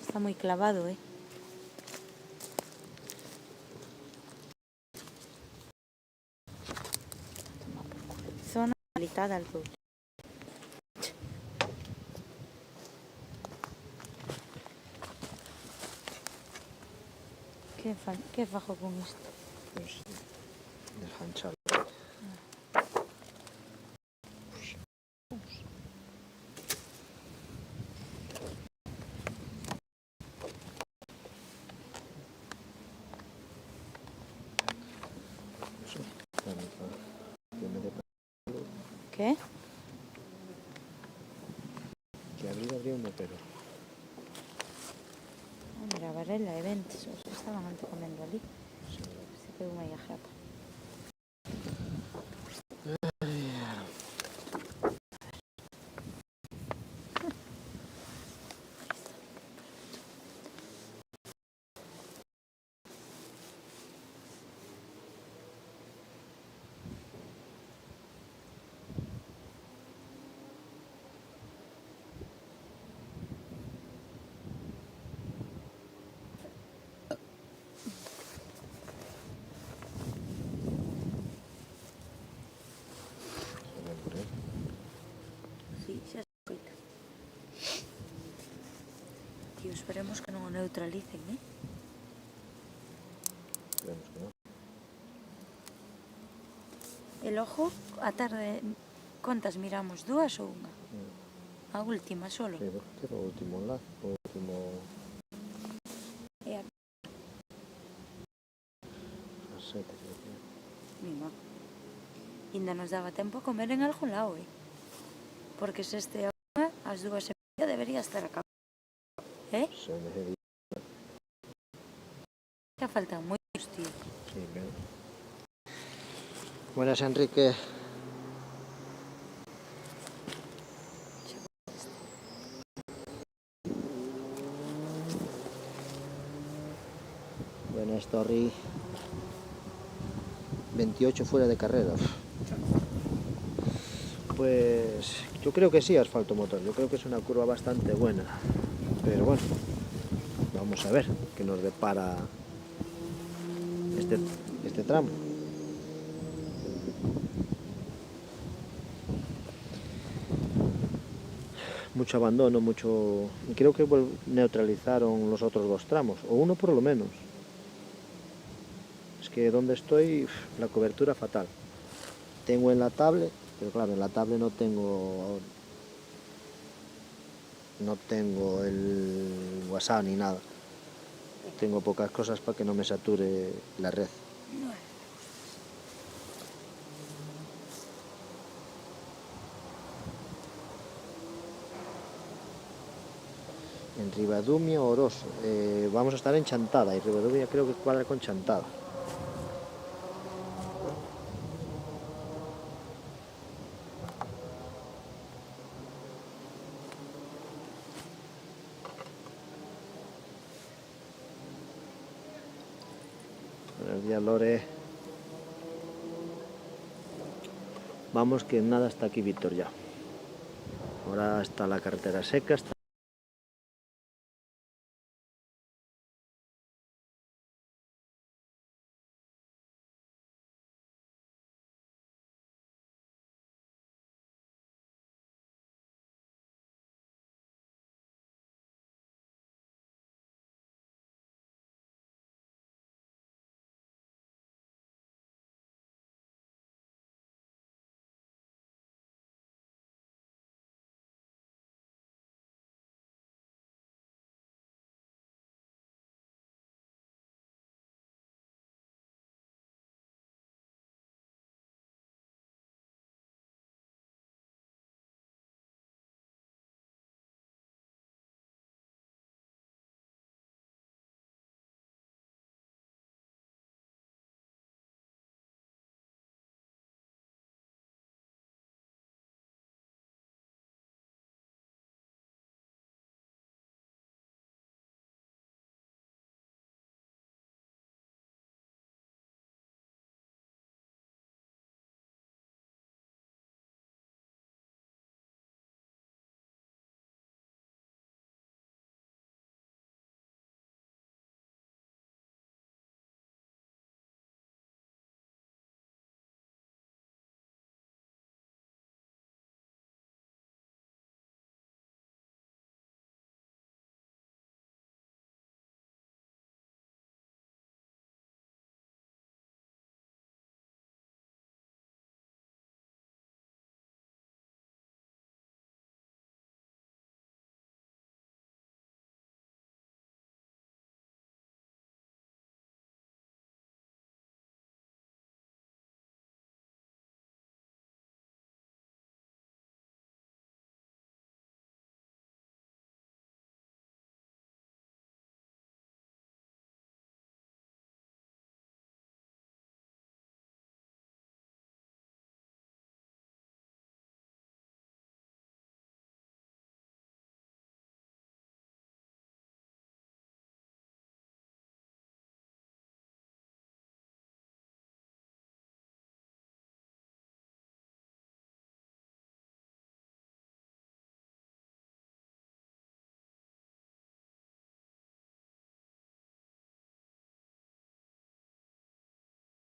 Está muy clavado, ¿eh? Zona habilitada al pueblo. ¿Qué fajo con esto? Pues desganchar. ¿Qué? Que abrir uno, pero... Mira, Varela, eventos. Os estaban antes comiendo allí. Se quedó una japa. Sí, xa se coita. Tío, esperemos que non o neutralicen, ¿eh? Esperemos que no. E logo, a tarde, contas miramos? 2 ou unha? A última, solo? Sí, porque era o último enlace, o último... E a... As 7, creo que... Mima. Ainda nos daba tempo a comer en algún lado, ¿eh? Porque se este a unha, as 2:30 debería estar acabado. ¿Eh? Se me di... Xa faltan moitos, tío. Sí, claro. Buenas, Enrique. Buena story. 28 fuera de carrera. Pues yo creo que sí, asfalto motor. Yo creo que es una curva bastante buena. Pero bueno, vamos a ver qué nos depara este tramo. Mucho abandono, mucho... Y creo que neutralizaron los otros 2 tramos, o uno por lo menos. Es que donde estoy, la cobertura fatal. Tengo en la tablet, pero claro, en la tablet no tengo el WhatsApp ni nada. Tengo pocas cosas para que no me sature la red. En Ribadumia, Oroso. Vamos a estar en Chantada, y Ribadumia creo que cuadra con Chantada. Buenos días, Lore. Vamos, que nada está aquí Víctor ya. Ahora está la carretera seca.